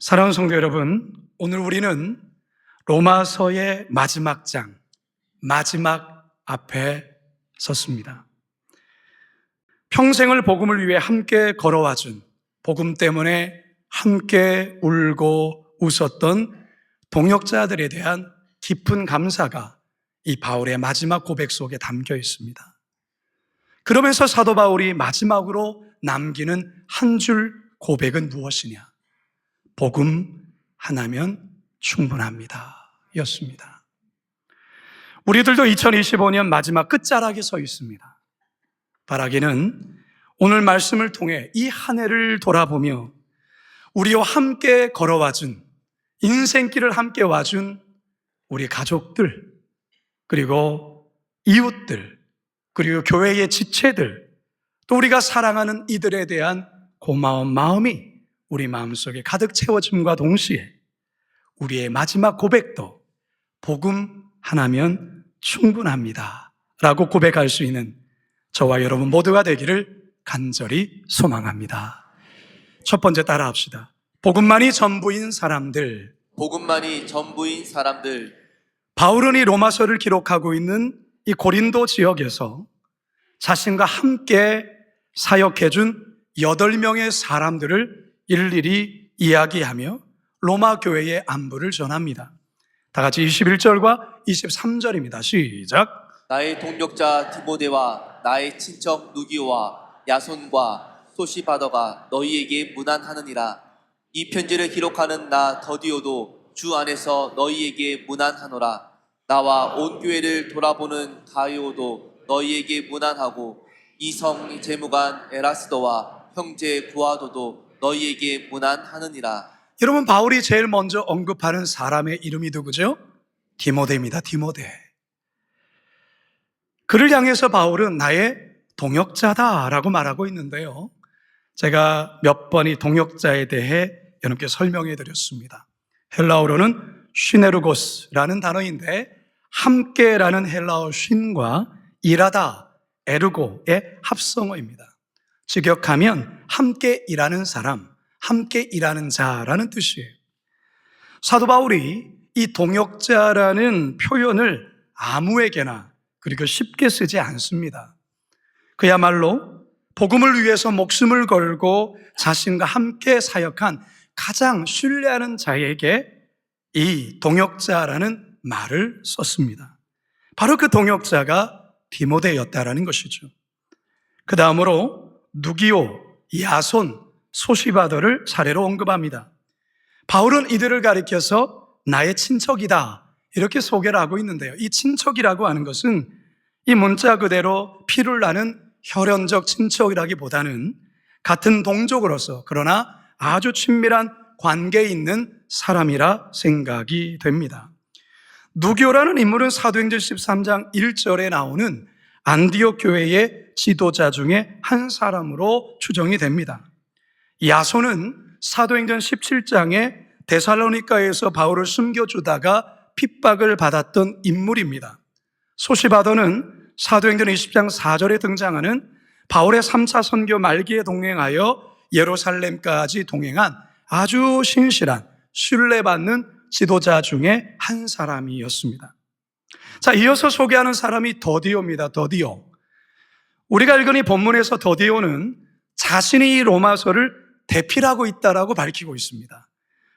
사랑하는 성도 여러분, 오늘 우리는 로마서의 마지막 장, 마지막 앞에 섰습니다. 평생을 복음을 위해 함께 걸어와준, 복음 때문에 함께 울고 웃었던 동역자들에 대한 깊은 감사가 이 바울의 마지막 고백 속에 담겨 있습니다. 그러면서 사도 바울이 마지막으로 남기는 한 줄 고백은 무엇이냐? 복음 하나면 충분합니다 였습니다. 우리들도 2025년 마지막 끝자락에 서 있습니다. 바라기는 오늘 말씀을 통해 이 한 해를 돌아보며 우리와 함께 걸어와준, 인생길을 함께 와준 우리 가족들, 그리고 이웃들, 그리고 교회의 지체들, 또 우리가 사랑하는 이들에 대한 고마운 마음이 우리 마음속에 가득 채워짐과 동시에 우리의 마지막 고백도 복음 하나면 충분합니다 라고 고백할 수 있는 저와 여러분 모두가 되기를 간절히 소망합니다. 첫 번째 따라 합시다. 복음만이 전부인 사람들. 복음만이 전부인 사람들. 바울은 이 로마서를 기록하고 있는 이 고린도 지역에서 자신과 함께 사역해준 8명의 사람들을 일일이 이야기하며 로마 교회의 안부를 전합니다. 다 같이 21절과 23절입니다. 시작. 나의 동역자 디모데와 나의 친척 누기오와 야손과 소시바더가 너희에게 문안하느니라. 이 편지를 기록하는 나 더디오도 주 안에서 너희에게 문안하노라. 나와 온 교회를 돌아보는 가이오도 너희에게 문안하고 이성 재무관 에라스도와 형제 구아도도 너희에게 문안하느니라. 여러분, 바울이 제일 먼저 언급하는 사람의 이름이 누구죠? 디모데입니다. 디모데. 그를 향해서 바울은 나의 동역자다라고 말하고 있는데요, 제가 몇 번 이 동역자에 대해 여러분께 설명해 드렸습니다. 헬라어로는 쉬네르고스라는 단어인데 함께라는 헬라어 쉰과 일하다, 에르고의 합성어입니다. 직역하면 함께 일하는 사람, 함께 일하는 자라는 뜻이에요. 사도 바울이 이 동역자라는 표현을 아무에게나 그리고 쉽게 쓰지 않습니다. 그야말로 복음을 위해서 목숨을 걸고 자신과 함께 사역한 가장 신뢰하는 자에게 이 동역자라는 말을 썼습니다. 바로 그 동역자가 디모데였다라는 것이죠. 그 다음으로 누기오, 야손, 소시바더를 차례로 언급합니다. 바울은 이들을 가리켜서 나의 친척이다 이렇게 소개를 하고 있는데요, 이 친척이라고 하는 것은 이 문자 그대로 피를 나는 혈연적 친척이라기보다는 같은 동족으로서 그러나 아주 친밀한 관계에 있는 사람이라 생각이 됩니다. 누기오라는 인물은 사도행전 13장 1절에 나오는 안디옥 교회의 지도자 중에 한 사람으로 추정이 됩니다. 야손은 사도행전 17장에 데살로니가에서 바울을 숨겨주다가 핍박을 받았던 인물입니다. 소시바더는 사도행전 20장 4절에 등장하는 바울의 3차 선교 말기에 동행하여 예루살렘까지 동행한 아주 신실한 신뢰받는 지도자 중에 한 사람이었습니다. 자, 이어서 소개하는 사람이 더디오입니다. 더디오. 우리가 읽은 이 본문에서 더디오는 자신이 이 로마서를 대필하고 있다라고 밝히고 있습니다.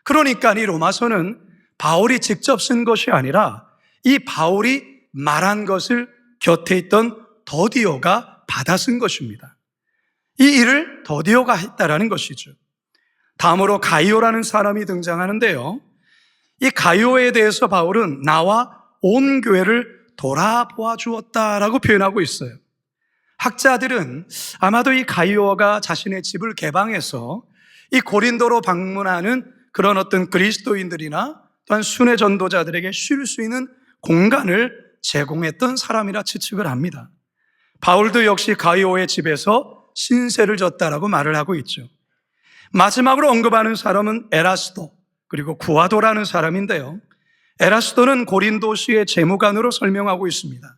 그러니까 이 로마서는 바울이 직접 쓴 것이 아니라 이 바울이 말한 것을 곁에 있던 더디오가 받아 쓴 것입니다. 이 일을 더디오가 했다라는 것이죠. 다음으로 가이오라는 사람이 등장하는데요, 이 가이오에 대해서 바울은 나와 온 교회를 돌아보아 주었다라고 표현하고 있어요. 학자들은 아마도 이 가이오가 자신의 집을 개방해서 이 고린도로 방문하는 그런 어떤 그리스도인들이나 또한 순회 전도자들에게 쉴 수 있는 공간을 제공했던 사람이라 추측을 합니다. 바울도 역시 가이오의 집에서 신세를 졌다라고 말을 하고 있죠. 마지막으로 언급하는 사람은 에라스도 그리고 구아도라는 사람인데요, 에라스도는 고린도시의 재무관으로 설명하고 있습니다.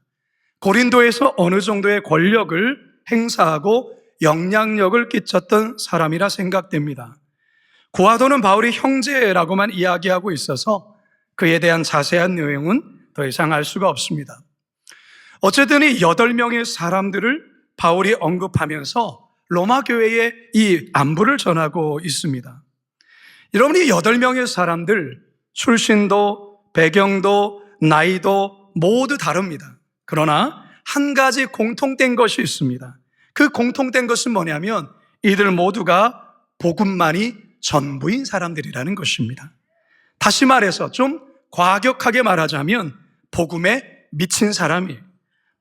고린도에서 어느 정도의 권력을 행사하고 영향력을 끼쳤던 사람이라 생각됩니다. 구하도는 바울이 형제라고만 이야기하고 있어서 그에 대한 자세한 내용은 더 이상 알 수가 없습니다. 어쨌든 이 8명의 사람들을 바울이 언급하면서 로마 교회에 이 안부를 전하고 있습니다. 여러분, 이 8명의 사람들 출신도 배경도 나이도 모두 다릅니다. 그러나 한 가지 공통된 것이 있습니다. 그 공통된 것은 뭐냐면 이들 모두가 복음만이 전부인 사람들이라는 것입니다. 다시 말해서 좀 과격하게 말하자면 복음에 미친 사람이,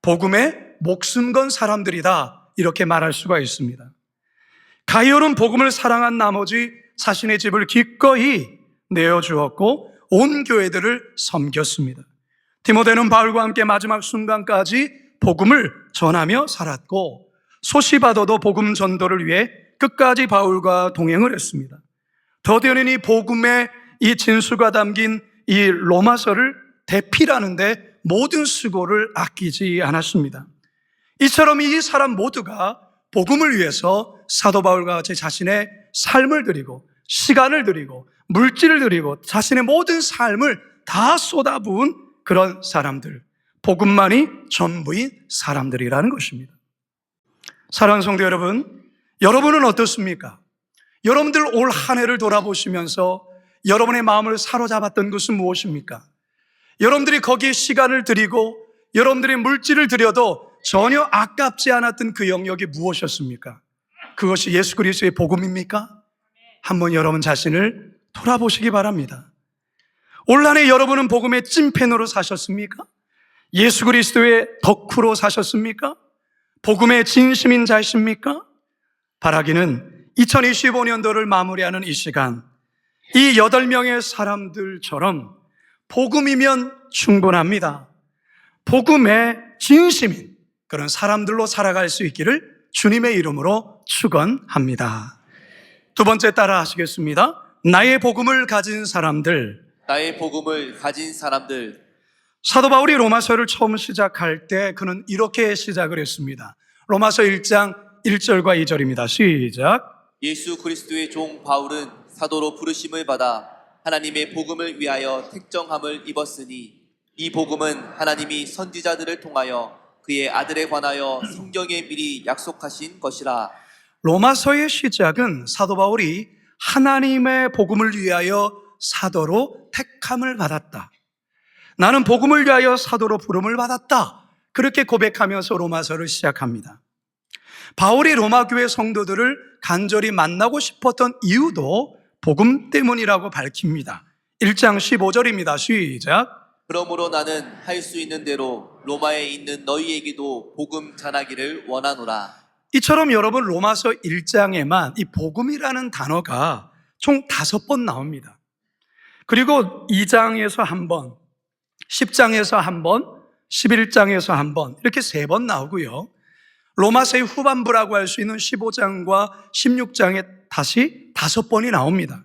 복음에 목숨 건 사람들이다, 이렇게 말할 수가 있습니다. 가이올은 복음을 사랑한 나머지 자신의 집을 기꺼이 내어주었고 온 교회들을 섬겼습니다. 디모데는 바울과 함께 마지막 순간까지 복음을 전하며 살았고 소시바더도 복음 전도를 위해 끝까지 바울과 동행을 했습니다. 더디오는 이 복음의 이 진수가 담긴 이 로마서를 대필하는데 모든 수고를 아끼지 않았습니다. 이처럼 이 사람 모두가 복음을 위해서 사도 바울과 같이 자신의 삶을 드리고 시간을 드리고 물질을 드리고 자신의 모든 삶을 다 쏟아부은 그런 사람들, 복음만이 전부인 사람들이라는 것입니다. 사랑하는 성도 여러분, 여러분은 어떻습니까? 여러분들 올 한 해를 돌아보시면서 여러분의 마음을 사로잡았던 것은 무엇입니까? 여러분들이 거기에 시간을 들이고 여러분들의 물질을 들여도 전혀 아깝지 않았던 그 영역이 무엇이었습니까? 그것이 예수 그리스도의 복음입니까? 한번 여러분 자신을 돌아보시기 바랍니다. 올 한 해 여러분은 복음의 찐팬으로 사셨습니까? 예수 그리스도의 덕후로 사셨습니까? 복음의 진심인 자이십니까? 바라기는 2025년도를 마무리하는 이 시간, 이 8명의 사람들처럼 복음이면 충분합니다. 복음의 진심인 그런 사람들로 살아갈 수 있기를 주님의 이름으로 축원합니다. 두 번째 따라 하시겠습니다. 나의 복음을 가진 사람들. 나의 복음을 가진 사람들. 사도 바울이 로마서를 처음 시작할 때 그는 이렇게 시작을 했습니다. 로마서 1장 1절과 2절입니다. 시작. 예수 그리스도의 종 바울은 사도로 부르심을 받아 하나님의 복음을 위하여 택정함을 입었으니 이 복음은 하나님이 선지자들을 통하여 그의 아들에 관하여 성경에 미리 약속하신 것이라. 로마서의 시작은 사도 바울이 하나님의 복음을 위하여 사도로 택함을 받았다. 나는 복음을 위하여 사도로 부름을 받았다. 그렇게 고백하면서 로마서를 시작합니다. 바울이 로마 교회 성도들을 간절히 만나고 싶었던 이유도 복음 때문이라고 밝힙니다. 1장 15절입니다. 시작. 그러므로 나는 할 수 있는 대로 로마에 있는 너희에게도 복음 전하기를 원하노라. 이처럼 여러분 로마서 1장에만 이 복음이라는 단어가 총 5번 나옵니다. 그리고 2장에서 한 번, 10장에서 한 번, 11장에서 한 번, 이렇게 3번 나오고요. 로마서의 후반부라고 할 수 있는 15장과 16장에 다시 5번이 나옵니다.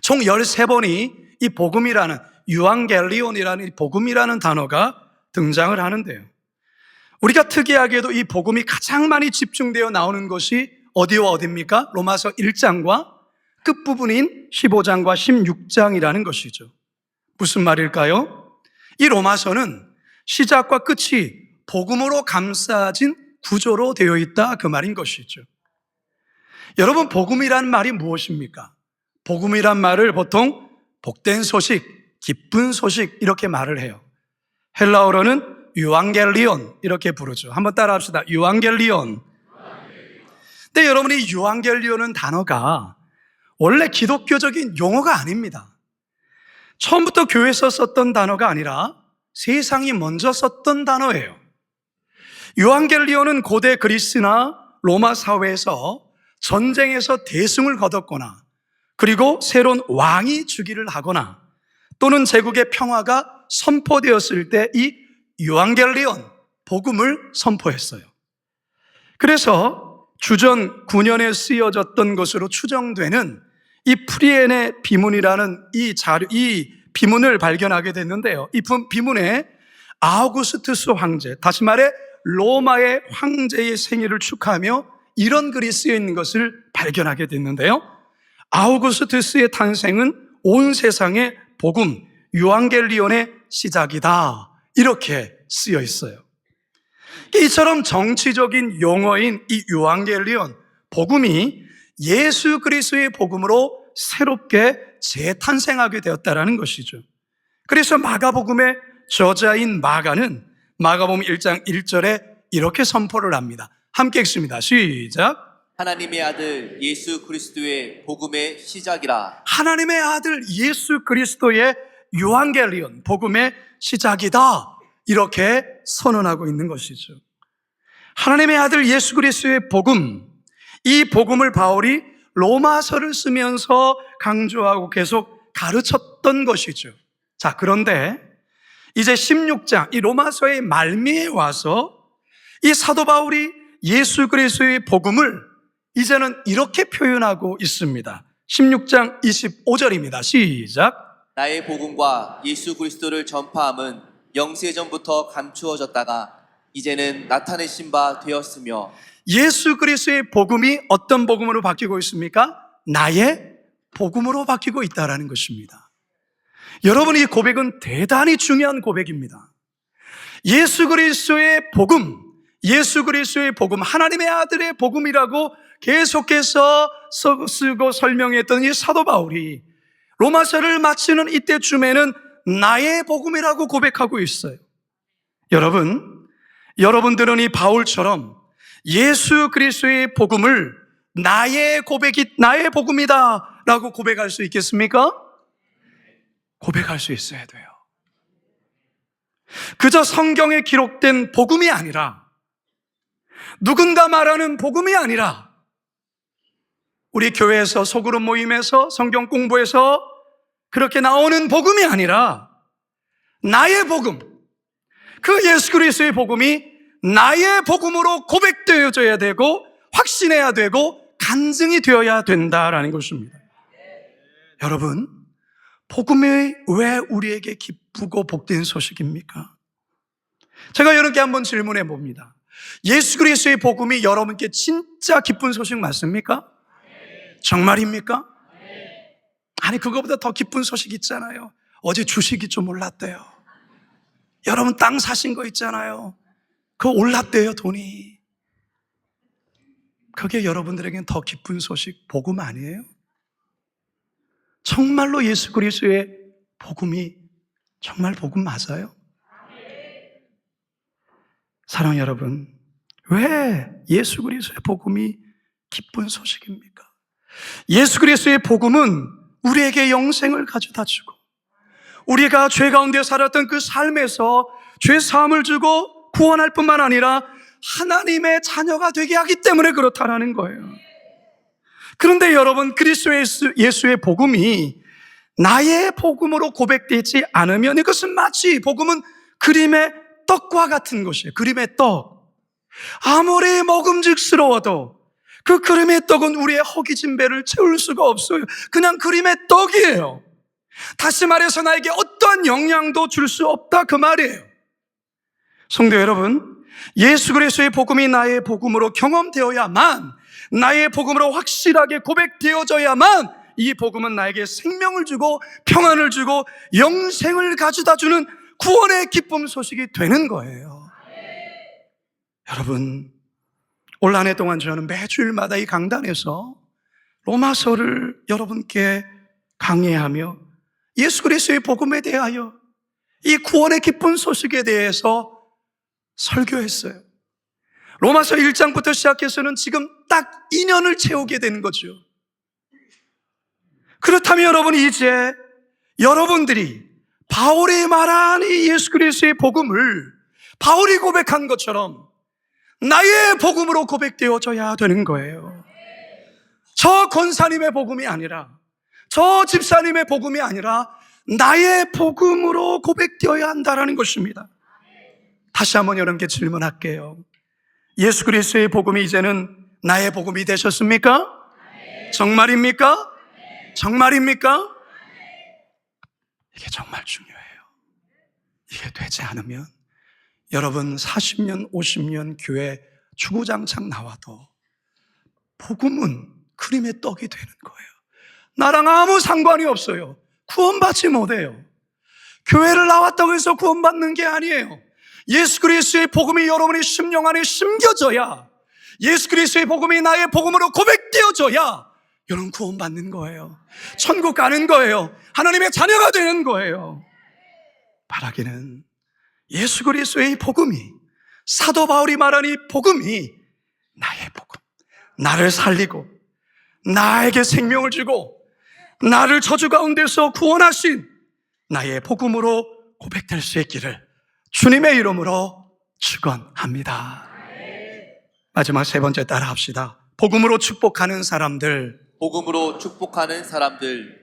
총 13번이 이 복음이라는 유앙겔리온이라는 이 복음이라는 단어가 등장을 하는데요. 우리가 특이하게도 이 복음이 가장 많이 집중되어 나오는 것이 어디와 어디입니까? 로마서 1장과 끝부분인 15장과 16장이라는 것이죠. 무슨 말일까요? 이 로마서는 시작과 끝이 복음으로 감싸진 구조로 되어 있다, 그 말인 것이죠. 여러분, 복음이란 말이 무엇입니까? 복음이란 말을 보통 복된 소식, 기쁜 소식 이렇게 말을 해요. 헬라어로는 유앙겔리온 이렇게 부르죠. 한번 따라 합시다. 유앙겔리온. 근데 여러분, 이 유앙겔리온은 단어가 원래 기독교적인 용어가 아닙니다. 처음부터 교회에서 썼던 단어가 아니라 세상이 먼저 썼던 단어예요. 유앙겔리온은 고대 그리스나 로마 사회에서 전쟁에서 대승을 거뒀거나 그리고 새로운 왕이 즉위를 하거나 또는 제국의 평화가 선포되었을 때 이 유앙겔리온, 복음을 선포했어요. 그래서 주전 9년에 쓰여졌던 것으로 추정되는 이 프리엔의 비문이라는 이 비문을 발견하게 됐는데요. 이 비문에 아우구스투스 황제, 다시 말해 로마의 황제의 생일을 축하하며 이런 글이 쓰여 있는 것을 발견하게 됐는데요. 아우구스투스의 탄생은 온 세상의 복음, 유앙겔리온의 시작이다. 이렇게 쓰여 있어요. 이처럼 정치적인 용어인 이 유앙겔리온, 복음이 예수 그리스도의 복음으로 새롭게 재탄생하게 되었다는 것이죠. 그래서 마가복음의 저자인 마가는 마가복음 1장 1절에 이렇게 선포를 합니다. 함께 읽습니다. 시작. 하나님의 아들 예수 그리스도의 복음의 시작이라. 하나님의 아들 예수 그리스도의 유앙겔리온, 복음의 시작이다. 이렇게 선언하고 있는 것이죠. 하나님의 아들 예수 그리스도의 복음, 이 복음을 바울이 로마서를 쓰면서 강조하고 계속 가르쳤던 것이죠. 자, 그런데 이제 16장, 이 로마서의 말미에 와서 이 사도 바울이 예수 그리스도의 복음을 이제는 이렇게 표현하고 있습니다. 16장 25절입니다. 시작. 나의 복음과 예수 그리스도를 전파함은 영세전부터 감추어졌다가 이제는 나타내신 바 되었으며. 예수 그리스도의 복음이 어떤 복음으로 바뀌고 있습니까? 나의 복음으로 바뀌고 있다는 것입니다. 여러분, 이 고백은 대단히 중요한 고백입니다. 예수 그리스도의 복음, 예수 그리스도의 복음, 하나님의 아들의 복음이라고 계속해서 쓰고 설명했던 이 사도 바울이 로마서를 마치는 이때쯤에는 나의 복음이라고 고백하고 있어요. 여러분들은 이 바울처럼 예수 그리스도의 복음을 나의 복음이다 라고 고백할 수 있겠습니까? 고백할 수 있어야 돼요. 그저 성경에 기록된 복음이 아니라, 누군가 말하는 복음이 아니라, 우리 교회에서 소그룹 모임에서 성경 공부해서 그렇게 나오는 복음이 아니라 나의 복음, 그 예수 그리스도의 복음이 나의 복음으로 고백되어져야 되고 확신해야 되고 간증이 되어야 된다라는 것입니다. 여러분, 복음이 왜 우리에게 기쁘고 복된 소식입니까? 제가 여러분께 한번 질문해 봅니다. 예수 그리스도의 복음이 여러분께 진짜 기쁜 소식 맞습니까? 정말입니까? 아니, 그거보다 더 기쁜 소식 있잖아요. 어제 주식이 좀 올랐대요. 여러분, 땅 사신 거 있잖아요. 그거 올랐대요, 돈이. 그게 여러분들에게는 더 기쁜 소식, 복음 아니에요? 정말로 예수 그리스도의 복음이 정말 복음 맞아요? 사랑 여러분, 왜 예수 그리스도의 복음이 기쁜 소식입니까? 예수 그리스도의 복음은 우리에게 영생을 가져다 주고, 우리가 죄 가운데 살았던 그 삶에서 죄 사함을 주고 구원할 뿐만 아니라 하나님의 자녀가 되게 하기 때문에 그렇다라는 거예요. 그런데 여러분, 그리스도 예수의 복음이 나의 복음으로 고백되지 않으면 이것은 마치 복음은 그림의 떡과 같은 것이에요. 그림의 떡. 아무리 먹음직스러워도 그 그림의 떡은 우리의 허기진 배를 채울 수가 없어요. 그냥 그림의 떡이에요. 다시 말해서 나에게 어떠한 영향도 줄 수 없다, 그 말이에요. 성도 여러분, 예수 그리스도의 복음이 나의 복음으로 경험되어야만, 나의 복음으로 확실하게 고백되어져야만 이 복음은 나에게 생명을 주고 평안을 주고 영생을 가져다 주는 구원의 기쁨 소식이 되는 거예요. 여러분, 올 한 해 동안 저는 매주일마다 이 강단에서 로마서를 여러분께 강해하며 예수 그리스도의 복음에 대하여 이 구원의 기쁜 소식에 대해서 설교했어요. 로마서 1장부터 시작해서는 지금 딱 2년을 채우게 되는 거죠. 그렇다면 여러분, 이제 여러분들이 바울이 말한 이 예수 그리스도의 복음을 바울이 고백한 것처럼 나의 복음으로 고백되어져야 되는 거예요. 저 권사님의 복음이 아니라, 저 집사님의 복음이 아니라 나의 복음으로 고백되어야 한다는 것입니다. 다시 한번 여러분께 질문할게요. 예수 그리스도의 복음이 이제는 나의 복음이 되셨습니까? 정말입니까? 정말입니까? 이게 정말 중요해요. 이게 되지 않으면 여러분 40년, 50년 교회 주구장창 나와도 복음은 그림의 떡이 되는 거예요. 나랑 아무 상관이 없어요. 구원받지 못해요. 교회를 나왔다고 해서 구원받는 게 아니에요. 예수 그리스도의 복음이 여러분의 심령 안에 심겨져야, 예수 그리스도의 복음이 나의 복음으로 고백되어져야 여러분 구원받는 거예요. 천국 가는 거예요. 하나님의 자녀가 되는 거예요. 바라기는 예수 그리스도의 복음이, 사도 바울이 말한 이 복음이 나의 복음, 나를 살리고 나에게 생명을 주고 나를 저주 가운데서 구원하신 나의 복음으로 고백될 수 있기를 주님의 이름으로 축원합니다. 마지막 세 번째 따라 합시다. 복음으로 축복하는 사람들. 복음으로 축복하는 사람들.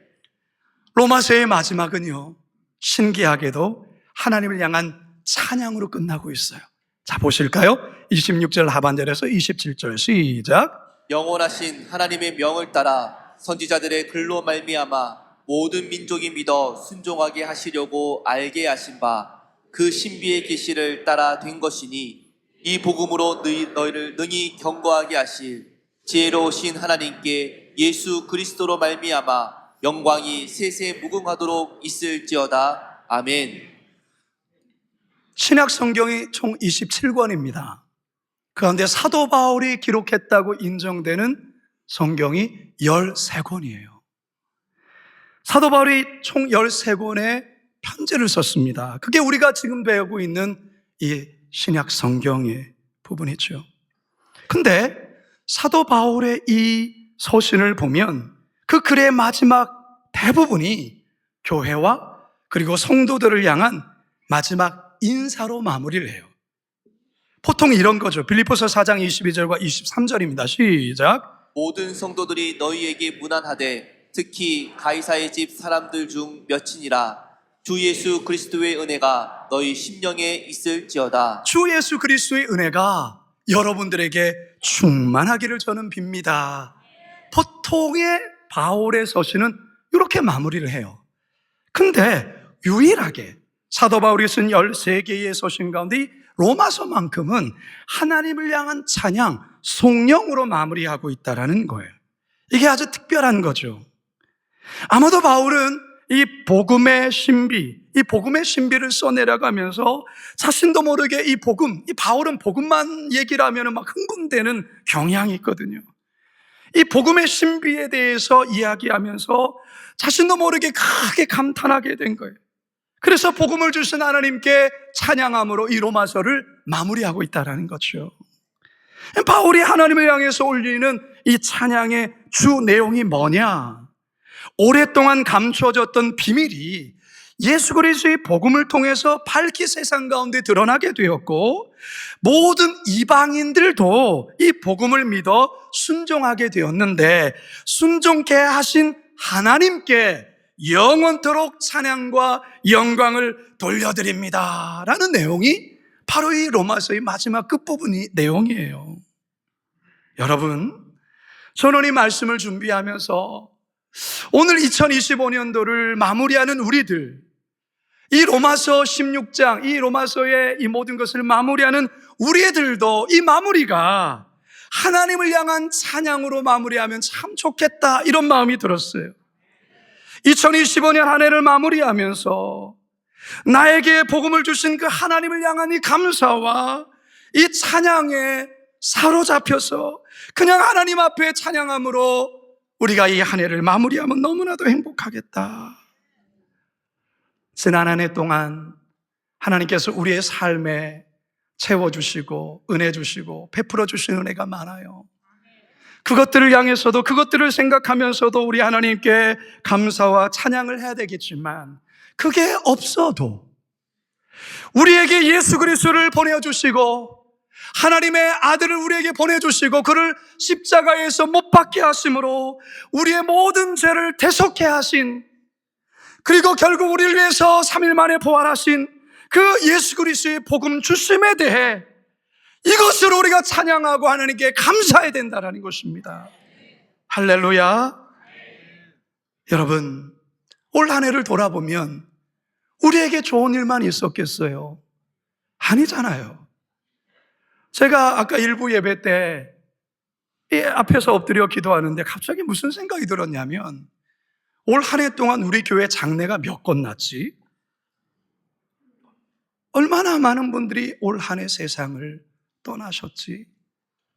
로마서의 마지막은요, 신기하게도 하나님을 향한 찬양으로 끝나고 있어요. 자, 보실까요? 26절 하반절에서 27절 시작. 영원하신 하나님의 명을 따라 선지자들의 글로 말미암아 모든 민족이 믿어 순종하게 하시려고 알게 하신 바 그 신비의 계시를 따라 된 것이니 이 복음으로 너희를 능히 경고하게 하실 지혜로우신 하나님께 예수 그리스도로 말미암아 영광이 세세 무궁하도록 있을지어다. 아멘. 신약 성경이 총 27권입니다. 그런데 사도 바울이 기록했다고 인정되는 성경이 13권이에요. 사도 바울이 총 13권의 편지를 썼습니다. 그게 우리가 지금 배우고 있는 이 신약 성경의 부분이죠. 근데 사도 바울의 이 서신을 보면 그 글의 마지막 대부분이 교회와 그리고 성도들을 향한 마지막 인사로 마무리를 해요. 보통 이런 거죠. 빌립보서 4장 22절과 23절입니다. 시작. 모든 성도들이 너희에게 문안하되 특히 가이사의 집 사람들 중 몇이니라. 주 예수 그리스도의 은혜가 너희 심령에 있을지어다. 주 예수 그리스도의 은혜가 여러분들에게 충만하기를 저는 빕니다. 보통의 바울의 서신은 이렇게 마무리를 해요. 근데 유일하게 사도 바울이 쓴 13개의 서신 가운데 이 로마서만큼은 하나님을 향한 찬양, 송영으로 마무리하고 있다는 거예요. 이게 아주 특별한 거죠. 아마도 바울은 이 복음의 신비, 이 복음의 신비를 써내려가면서 자신도 모르게 이 복음, 이 바울은 복음만 얘기를 하면 막 흥분되는 경향이 있거든요. 이 복음의 신비에 대해서 이야기하면서 자신도 모르게 크게 감탄하게 된 거예요. 그래서 복음을 주신 하나님께 찬양함으로 이 로마서를 마무리하고 있다는 거죠. 바울이 하나님을 향해서 올리는 이 찬양의 주 내용이 뭐냐? 오랫동안 감추어졌던 비밀이 예수 그리스도의 복음을 통해서 밝히 세상 가운데 드러나게 되었고, 모든 이방인들도 이 복음을 믿어 순종하게 되었는데, 순종케 하신 하나님께 영원토록 찬양과 영광을 돌려드립니다 라는 내용이 바로 이 로마서의 마지막 끝부분이 내용이에요. 여러분, 저는 이 말씀을 준비하면서 오늘 2025년도를 마무리하는 우리들, 이 로마서 16장, 이 로마서의 이 모든 것을 마무리하는 우리들도 이 마무리가 하나님을 향한 찬양으로 마무리하면 참 좋겠다, 이런 마음이 들었어요. 2025년 한 해를 마무리하면서 나에게 복음을 주신 그 하나님을 향한 이 감사와 이 찬양에 사로잡혀서 그냥 하나님 앞에 찬양함으로 우리가 이 한 해를 마무리하면 너무나도 행복하겠다. 지난 한 해 동안 하나님께서 우리의 삶에 채워주시고 은혜 주시고 베풀어 주신 은혜가 많아요. 그것들을 향해서도, 그것들을 생각하면서도 우리 하나님께 감사와 찬양을 해야 되겠지만, 그게 없어도 우리에게 예수 그리스도를 보내주시고 하나님의 아들을 우리에게 보내주시고 그를 십자가에서 못 박게 하심으로 우리의 모든 죄를 대속해 하신, 그리고 결국 우리를 위해서 3일 만에 부활하신 그 예수 그리스도의 복음 주심에 대해 이것으로 우리가 찬양하고 하나님께 감사해야 된다는 것입니다. 할렐루야. 여러분, 올 한 해를 돌아보면 우리에게 좋은 일만 있었겠어요? 아니잖아요. 제가 아까 일부 예배 때 이 앞에서 엎드려 기도하는데 갑자기 무슨 생각이 들었냐면, 올 한 해 동안 우리 교회 장례가 몇 건 났지? 얼마나 많은 분들이 올 한 해 세상을 떠나셨지?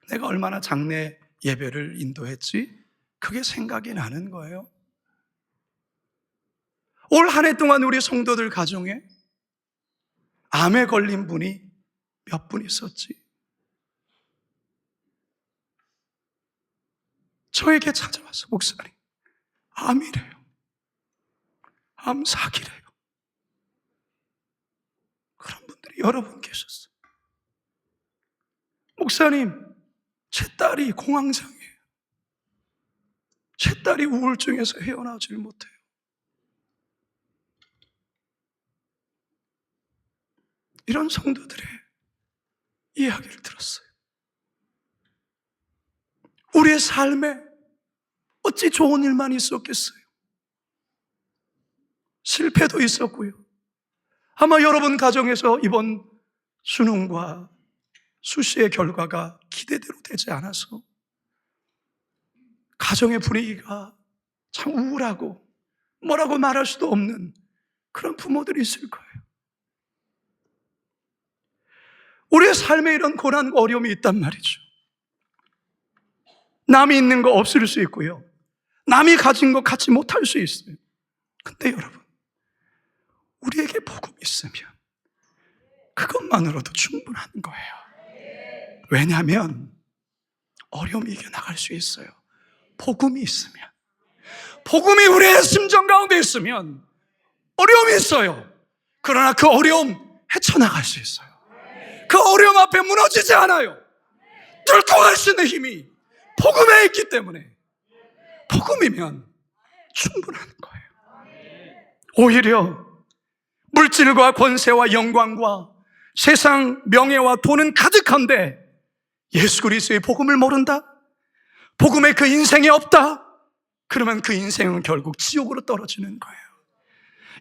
내가 얼마나 장례 예배를 인도했지? 그게 생각이 나는 거예요. 올 한 해 동안 우리 성도들 가정에 암에 걸린 분이 몇 분 있었지? 저에게 찾아와서 목사님, 암이래요. 암 사기래요. 그런 분들이 여러 분 계셨어요. 목사님, 제 딸이 공황장애예요. 제 딸이 우울증에서 헤어나오질 못해요. 이런 성도들의 이야기를 들었어요. 우리의 삶에 어찌 좋은 일만 있었겠어요? 실패도 있었고요. 아마 여러분 가정에서 이번 수능과 수시의 결과가 기대대로 되지 않아서 가정의 분위기가 참 우울하고 뭐라고 말할 수도 없는 그런 부모들이 있을 거예요. 우리의 삶에 이런 고난과 어려움이 있단 말이죠. 남이 있는 거 없을 수 있고요. 남이 가진 거 갖지 못할 수 있어요. 근데 여러분, 우리에게 복음이 있으면 그것만으로도 충분한 거예요. 왜냐하면 어려움이 이겨나갈 수 있어요. 복음이 있으면. 복음이 우리의 심정 가운데 있으면 어려움이 있어요. 그러나 그 어려움 헤쳐나갈 수 있어요. 그 어려움 앞에 무너지지 않아요. 뚫고 갈 수 있는 힘이 복음에 있기 때문에 복음이면 충분한 거예요. 오히려 물질과 권세와 영광과 세상 명예와 돈은 가득한데 예수 그리스도의 복음을 모른다? 복음에 그 인생이 없다? 그러면 그 인생은 결국 지옥으로 떨어지는 거예요.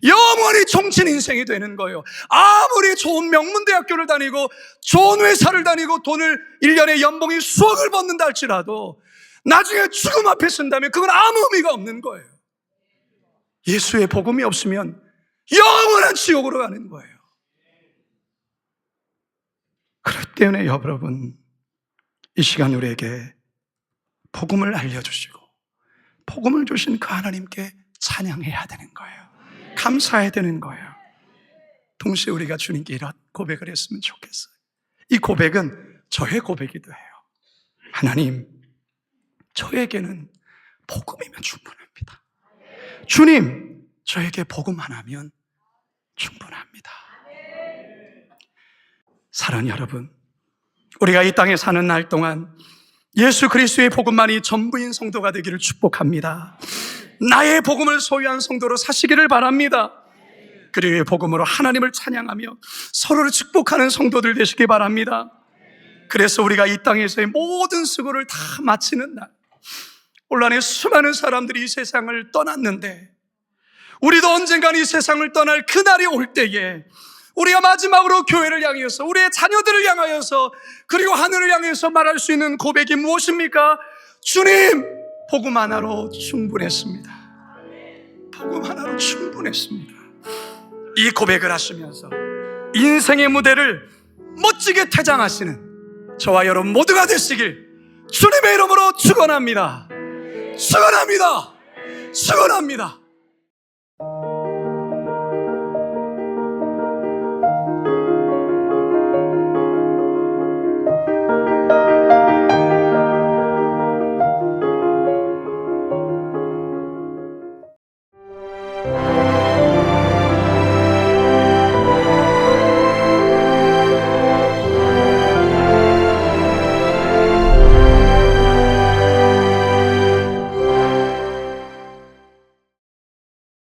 영원히 종친 인생이 되는 거예요. 아무리 좋은 명문대학교를 다니고 좋은 회사를 다니고 돈을 1년에 연봉이 수억을 받는다 할지라도 나중에 죽음 앞에 쓴다면 그건 아무 의미가 없는 거예요. 예수의 복음이 없으면 영원한 지옥으로 가는 거예요. 그렇기 때문에 여러분, 이 시간 우리에게 복음을 알려주시고 복음을 주신 그 하나님께 찬양해야 되는 거예요. 감사해야 되는 거예요. 동시에 우리가 주님께 이런 고백을 했으면 좋겠어요. 이 고백은 저의 고백이기도 해요. 하나님, 저에게는 복음이면 충분합니다. 주님, 저에게 복음 하나면 충분합니다. 사랑하는 여러분, 우리가 이 땅에 사는 날 동안 예수 그리스도의 복음만이 전부인 성도가 되기를 축복합니다. 나의 복음을 소유한 성도로 사시기를 바랍니다. 그리고 이 복음으로 하나님을 찬양하며 서로를 축복하는 성도들 되시기 바랍니다. 그래서 우리가 이 땅에서의 모든 수고를 다 마치는 날, 온란의 수많은 사람들이 이 세상을 떠났는데 우리도 언젠간 이 세상을 떠날 그날이 올 때에 우리가 마지막으로 교회를 향해서, 우리의 자녀들을 향하여서, 그리고 하늘을 향해서 말할 수 있는 고백이 무엇입니까? 주님, 복음 하나로 충분했습니다. 복음 하나로 충분했습니다. 이 고백을 하시면서 인생의 무대를 멋지게 퇴장하시는 저와 여러분 모두가 되시길 주님의 이름으로 축원합니다. 축원합니다. 축원합니다.